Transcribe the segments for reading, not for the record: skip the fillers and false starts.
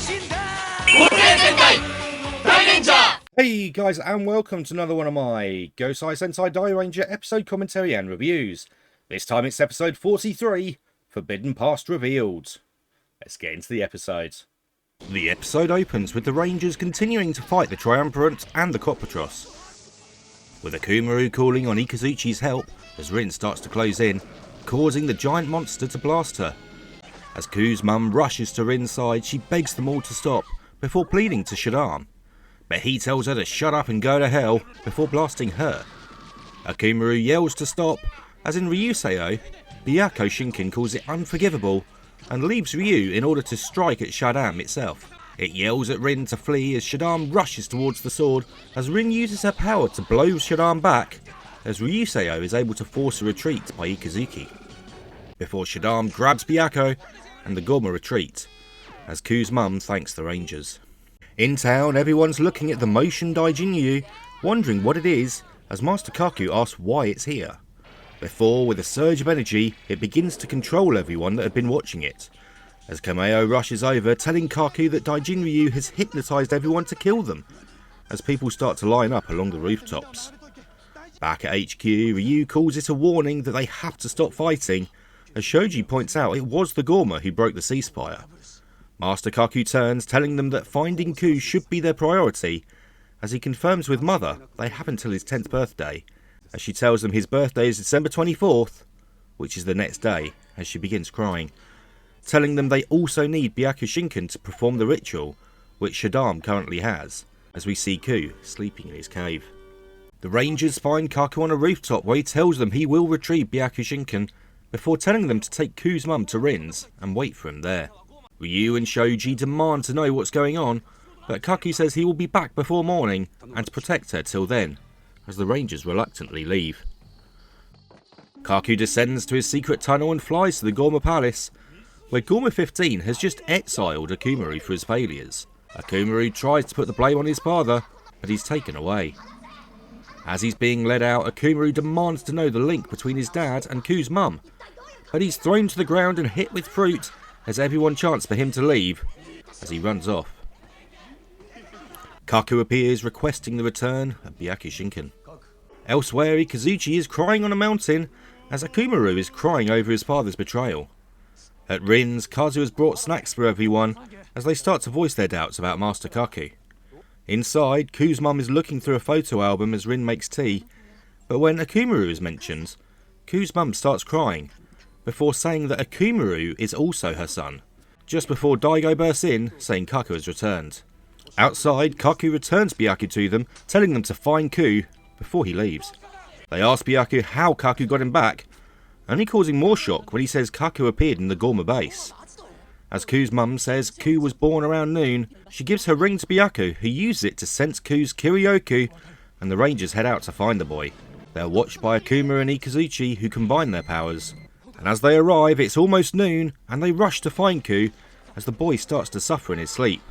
Gosei Sentai Dairanger! Hey guys, and welcome to another one of my Gosei Sentai Dairanger episode commentary and reviews. This time it's episode 43, Forbidden Past Revealed. Let's get into the episode. The episode opens with the Rangers continuing to fight the Triumvirate and the Copatros, with Akumaru calling on Ikazuchi's help as Rin starts to close in, causing the giant monster to blast her. As Ku's mum rushes to Rin's side, she begs them all to stop before pleading to Shadam, but he tells her to shut up and go to hell before blasting her. Akumaru yells to stop, as in Ryuseo, Byako Shinken calls it unforgivable and leaves Ryu in order to strike at Shadam itself. It yells at Rin to flee as Shadam rushes towards the sword, as Rin uses her power to blow Shadam back, as Ryuseo is able to force a retreat by Ikazuki, before Shadam grabs Byako and the Gorma retreat, as Ku's mum thanks the Rangers. In town, everyone's looking at the motion Daijinyu, wondering what it is, as Master Kaku asks why it's here, before, with a surge of energy, it begins to control everyone that had been watching it, as Kameo rushes over, telling Kaku that Daijinryu has hypnotised everyone to kill them, as people start to line up along the rooftops. Back at HQ, Ryu calls it a warning that they have to stop fighting, as Shoji points out it was the Gorma who broke the ceasefire. Master Kaku turns, telling them that finding Ku should be their priority, as he confirms with Mother they have until his 10th birthday, as she tells them his birthday is December 24th, which is the next day, as she begins crying, telling them they also need Byako Shinken to perform the ritual, which Shadam currently has, as we see Ku sleeping in his cave. The Rangers find Kaku on a rooftop where he tells them he will retrieve Byako Shinken, before telling them to take Ku's mum to Rin's and wait for him there. Ryu and Shoji demand to know what's going on, but Kaku says he will be back before morning and to protect her till then, as the Rangers reluctantly leave. Kaku descends to his secret tunnel and flies to the Gorma Palace, where Gorma 15 has just exiled Akumaru for his failures. Akumaru tries to put the blame on his father, but he's taken away. As he's being led out, Akumaru demands to know the link between his dad and Ku's mum, but he's thrown to the ground and hit with fruit as everyone chants for him to leave, as he runs off. Kaku appears requesting the return of Byako Shinken. Elsewhere, Ikazuchi is crying on a mountain as Akumaru is crying over his father's betrayal. At Rin's, Kazu has brought snacks for everyone as they start to voice their doubts about Master Kaku. Inside, Ku's mum is looking through a photo album as Rin makes tea, but when Akumaru is mentioned, Ku's mum starts crying, before saying that Akumaru is also her son, just before Daigo bursts in, saying Kaku has returned. Outside, Kaku returns Byako to them, telling them to find Ku before he leaves. They ask Byako how Kaku got him back, only causing more shock when he says Kaku appeared in the Gorma base. As Ku's mum says Ku was born around noon, she gives her ring to Byako, who uses it to sense Ku's Kiryoku, and the Rangers head out to find the boy. They are watched by Akuma and Ikazuchi, who combine their powers, and as they arrive it's almost noon and they rush to find Ku as the boy starts to suffer in his sleep.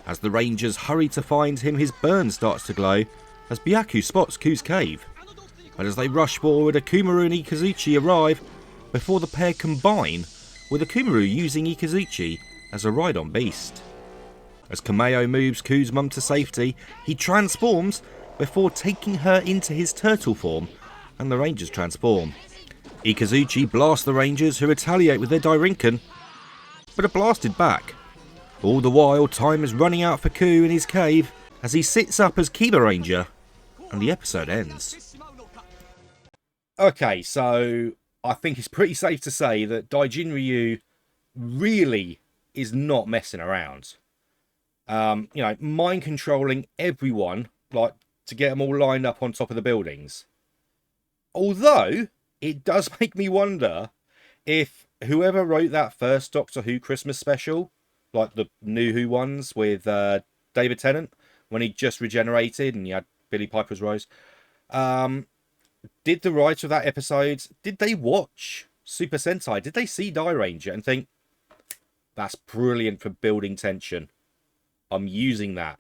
As the Rangers hurry to find him, his burn starts to glow as Byako spots Ku's cave. But as they rush forward, Akumaru and Ikazuchi arrive before the pair combine, with Akumaru using Ikazuchi as a ride-on beast. As Kameo moves Ku's mum to safety, he transforms before taking her into his turtle form, and the Rangers transform. Ikazuchi blasts the Rangers, who retaliate with their Dairinken, but are blasted back. All the while, time is running out for Ku in his cave as he sits up as Kiba Ranger, and the episode ends. Okay, so I think it's pretty safe to say that Daijinryu really is not messing around. Mind controlling everyone, like to get them all lined up on top of the buildings. Although, it does make me wonder if whoever wrote that first Doctor Who Christmas special, like the New Who ones with David Tennant, when he just regenerated and he had Billy Piper's Rose, did the writer of that episode, did they watch Super Sentai? Did they see Dairanger and think, that's brilliant for building tension, I'm using that?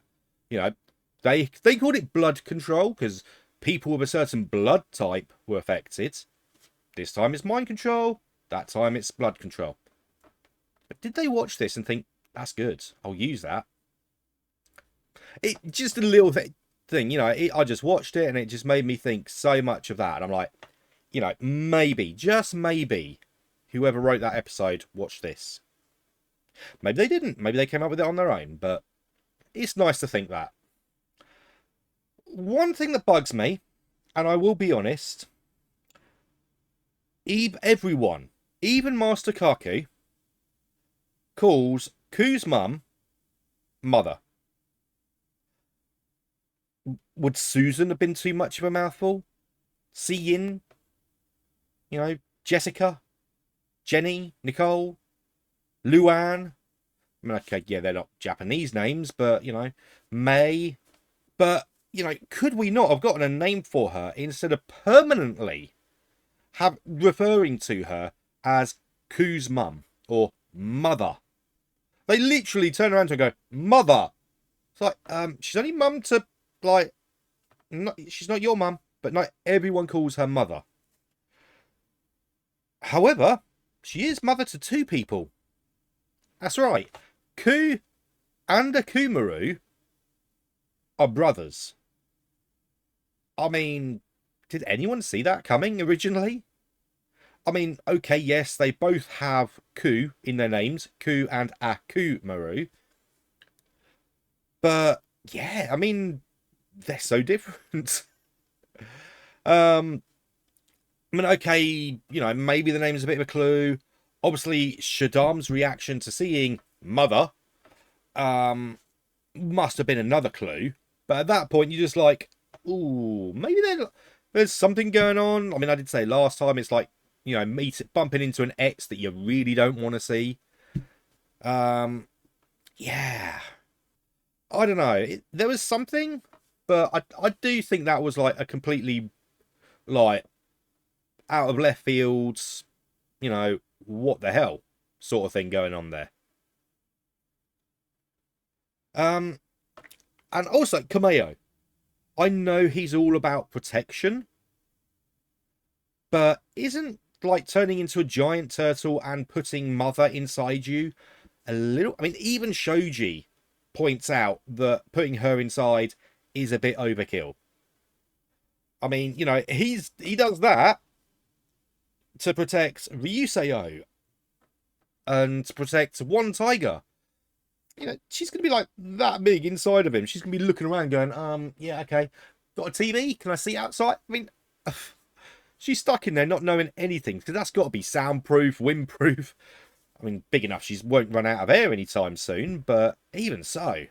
They called it blood control because people with a certain blood type were affected. This time it's mind control, that time it's blood control. But did they watch this and think, That's good. I'll use that. It just a little thing, you know. I just watched it and it just made me think so much of that. And I'm like, you know, maybe, just maybe, whoever wrote that episode watched this. Maybe they didn't. Maybe they came up with it on their own. But it's nice to think that. One thing that bugs me, and I will be honest, everyone, even Master Kaku, calls Ku's mum mother. Would Susan have been too much of a mouthful? Si-Yin? You know, Jessica? Jenny? Nicole? Luan? I mean, okay, yeah, they're not Japanese names, but, you know, May. But, you know, could we not have gotten a name for her instead of permanently referring to her as Ku's mum or mother? They literally turn around to her and go, mother. It's like, she's only mum to, like, she's not your mum, but not everyone calls her mother. However, she is mother to two people. That's right. Ku and Akumaru are brothers. I mean, did anyone see that coming originally? I mean, okay, yes, they both have Ku in their names, Ku and Akumaru. But, yeah, I mean, they're so different. I mean, okay, you know, maybe the name is a bit of a clue. Obviously, Shadam's reaction to seeing Mother must have been another clue. But at that point, you're just like, ooh, maybe there's something going on. I mean, I did say last time, it's like, you know, bumping into an ex that you really don't want to see. Yeah. I don't know. There was something, but I do think that was like a completely, like, out of left fields, you know, what the hell sort of thing going on there. And also Kameo. I know he's all about protection, but isn't like turning into a giant turtle and putting mother inside you a little? I mean, even Shoji points out that putting her inside is a bit overkill. I mean, you know, he does that to protect Ryuseo and to protect one tiger. You know, she's going to be like that big inside of him. She's going to be looking around going, yeah, okay. Got a TV? Can I see outside? I mean, she's stuck in there not knowing anything because that's got to be soundproof, windproof. I mean, big enough she won't run out of air anytime soon, but even so.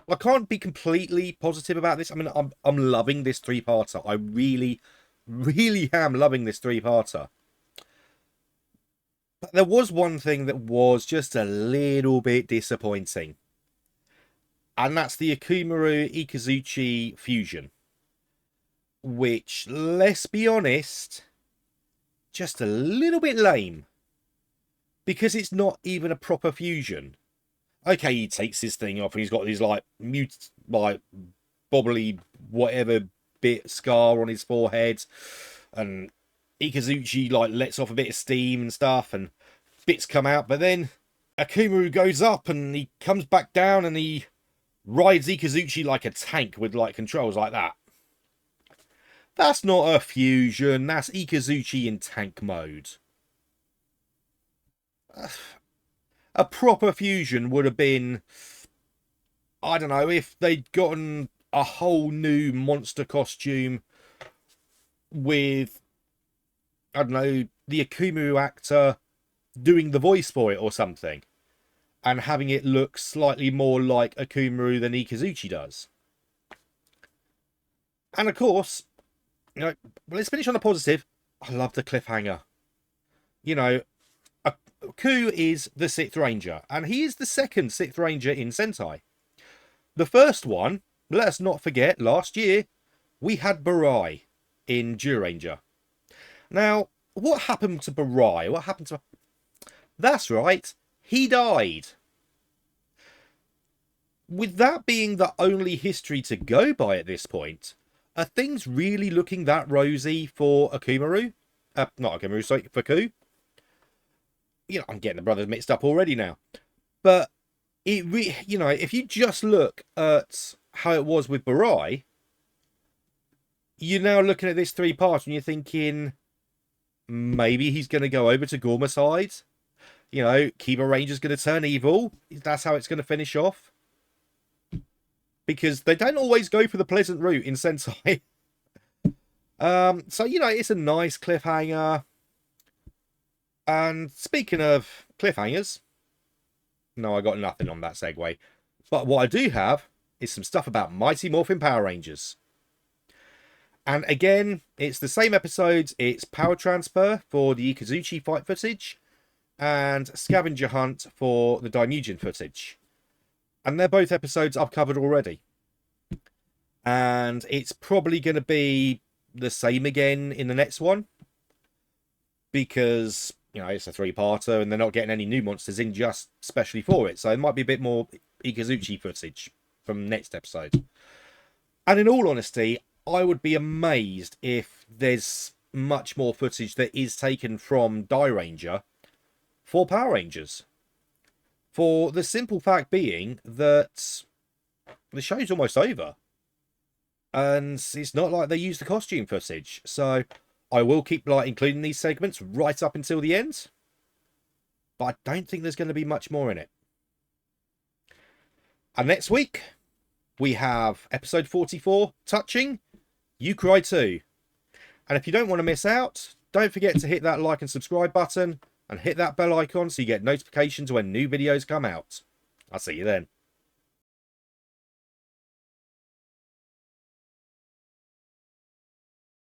I can't be completely positive about this. I mean, I'm loving this three-parter. I really, really am loving this three-parter. But there was one thing that was just a little bit disappointing. And that's the Akumaru Ikazuchi fusion. Which, let's be honest, just a little bit lame. Because it's not even a proper fusion. Okay, he takes his thing off and he's got these like bobbly whatever bit scar on his forehead. And Ikazuchi like lets off a bit of steam and stuff and bits come out, but then Akumaru goes up and he comes back down and he rides Ikazuchi like a tank with like controls like that. That's not a fusion, that's Ikazuchi in tank mode. A proper fusion would have been, I don't know, if they'd gotten a whole new monster costume with, I don't know, the Akumaru actor doing the voice for it or something, and having it look slightly more like Akumaru than Ikazuchi does. And of course, you know, let's finish on a positive. I love the cliffhanger. You know, Ku is the 6th Ranger, and he is the 2nd 6th Ranger in Sentai. The first one, let us not forget, last year, we had Barai in Dairanger. Now, what happened to Barai? What happened to... That's right, he died. With that being the only history to go by at this point, are things really looking that rosy for Akumaru? Not Akumaru, sorry, for Ku? You know, I'm getting the brothers mixed up already now. But if you just look at how it was with Barai, you're now looking at this 3-part and you're thinking maybe he's going to go over to Gorma's side. Kiba Ranger's going to turn evil. That's how it's going to finish off. Because they don't always go for the pleasant route in Sentai. So, it's a nice cliffhanger. And speaking of cliffhangers, no, I got nothing on that segue. But what I do have is some stuff about Mighty Morphin Power Rangers. And again, it's the same episodes. It's Power Transfer for the Ikazuchi fight footage and Scavenger Hunt for the Daimujin footage. And they're both episodes I've covered already. And it's probably going to be the same again in the next one. Because, it's a 3-parter and they're not getting any new monsters in just specially for it. So it might be a bit more Ikazuchi footage from next episode. And in all honesty, I would be amazed if there's much more footage that is taken from Dairanger for Power Rangers. For the simple fact being that the show's almost over. And it's not like they use the costume footage. So I will keep including these segments right up until the end. But I don't think there's going to be much more in it. And next week, we have episode 44, Touching, You Cry Too. And if you don't want to miss out, don't forget to hit that like and subscribe button and hit that bell icon so you get notifications when new videos come out. I'll see you then.